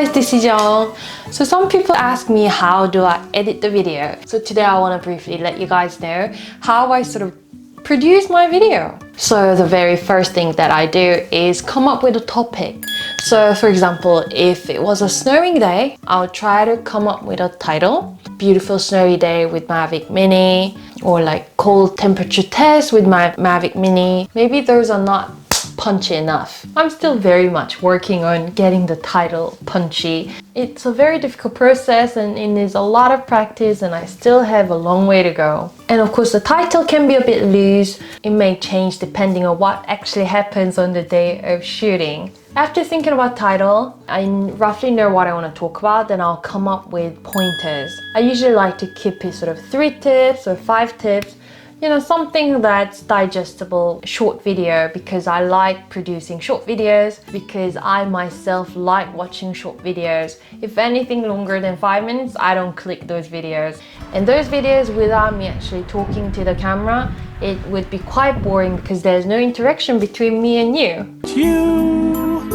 guys, this is Young. So some people ask me how do I edit the video. So today I want to briefly let you guys know how I sort of produce my video. So the very first thing that I do is come up with a topic. So for example, if it was a snowing day, I'll try to come up with a title. Beautiful snowy day with Mavic Mini, or like cold temperature test with my Mavic Mini. Maybe those are not punchy enough. I'm still very much working on getting the title punchy. It's a very difficult process and it needs a lot of practice, and I still have a long way to go. And of course the title can be a bit loose. It may change depending on what actually happens on the day of shooting. After thinking about title, I roughly know what I want to talk about, then I'll come up with pointers. I usually like to keep it sort of 3 tips or 5 tips. You know, something that's digestible, short video, because I like producing short videos, because I myself like watching short videos. If anything longer than 5 minutes, I don't click those videos. And those videos without me actually talking to the camera, it would be quite boring because there's no interaction between me and you. You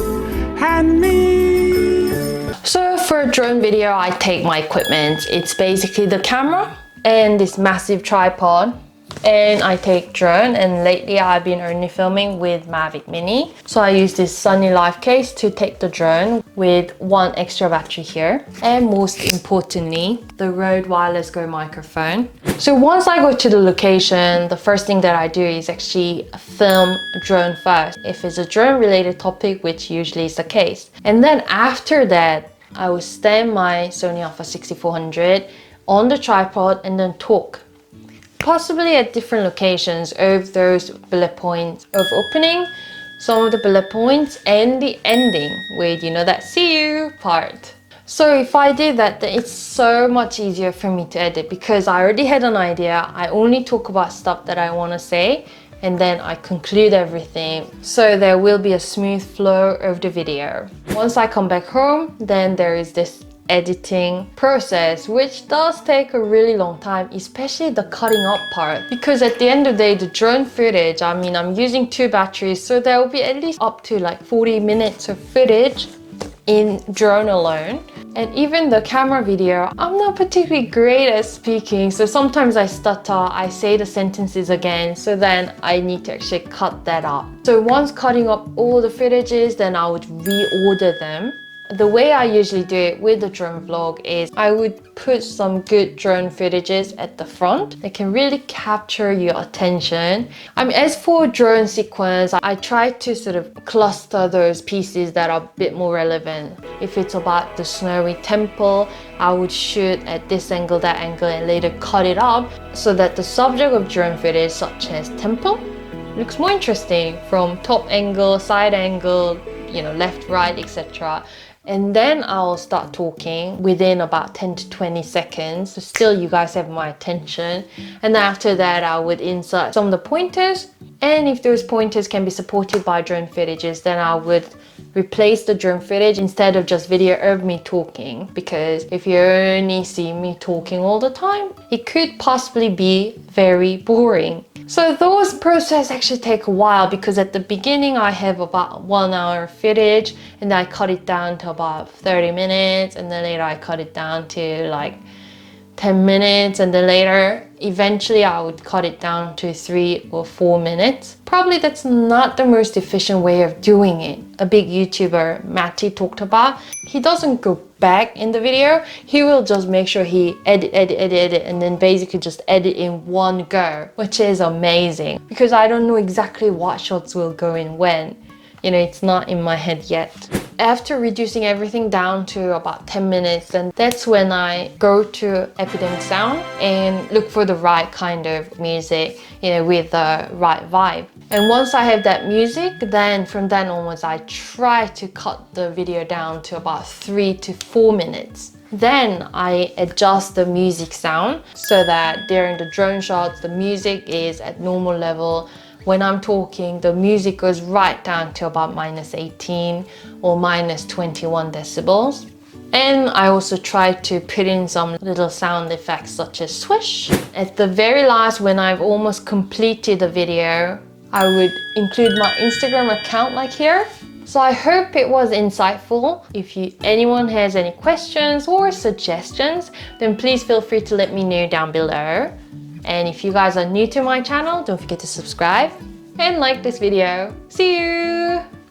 and me. So for a drone video, I take my equipment. It's basically the camera and this massive tripod. And I take drone, and lately I've been only filming with Mavic Mini. So I use this Sunny Life case to take the drone with one extra battery here. And most importantly, the Rode Wireless Go microphone. So once I go to the location, the first thing that I do is actually film drone first, if it's a drone related topic, which usually is the case. And then after that, I will stand my Sony Alpha 6400 on the tripod and then talk. Possibly at different locations of those bullet points of opening, some of the bullet points, and the ending with, you know, that see you part. So if I do that, then it's so much easier for me to edit because I already had an idea. I only talk about stuff that I want to say, and then I conclude everything. So there will be a smooth flow of the video. Once I come back home, then there is this editing process, which does take a really long time, especially the cutting up part, because at the end of the day, the drone footage, I mean, I'm using 2 batteries, so there will be at least up to like 40 minutes of footage in drone alone. And even the camera video, I'm not particularly great at speaking, so sometimes I stutter, I say the sentences again, so then I need to actually cut that up. So once cutting up all the footages, then I would reorder them. The way I usually do it with the drone vlog is I would put some good drone footages at the front that can really capture your attention. I mean, as for drone sequence, I try to sort of cluster those pieces that are a bit more relevant. If it's about the snowy temple, I would shoot at this angle, that angle, and later cut it up so that the subject of drone footage, such as temple, looks more interesting from top angle, side angle, you know, left, right, etc. And then I'll start talking within about 10 to 20 seconds. So still you guys have my attention. And after that, I would insert some of the pointers. And if those pointers can be supported by drone footages, then I would replace the drone footage instead of just video of me talking. Because if you only see me talking all the time, it could possibly be very boring. So those processes actually take a while, because at the beginning I have about 1 hour footage, and then I cut it down to about 30 minutes, and then later I cut it down to like 10 minutes, and then later eventually I would cut it down to 3 or 4 minutes. Probably that's not the most efficient way of doing it. A big YouTuber, Matty, talked about, he doesn't go back in the video, he will just make sure he edit, and then basically just edit in one go, which is amazing because I don't know exactly what shots will go in when. You know, it's not in my head yet. After reducing everything down to about 10 minutes, then that's when I go to Epidemic Sound and look for the right kind of music, you know, with the right vibe. And once I have that music, then from then onwards, I try to cut the video down to about 3 to 4 minutes. Then I adjust the music sound so that during the drone shots, the music is at normal level. When I'm talking, the music goes right down to about -18 or -21 decibels. And I also try to put in some little sound effects such as swish. At the very last, when I've almost completed the video, I would include my Instagram account like here. So I hope it was insightful. If anyone has any questions or suggestions, then please feel free to let me know down below. And if you guys are new to my channel, don't forget to subscribe and like this video. See you!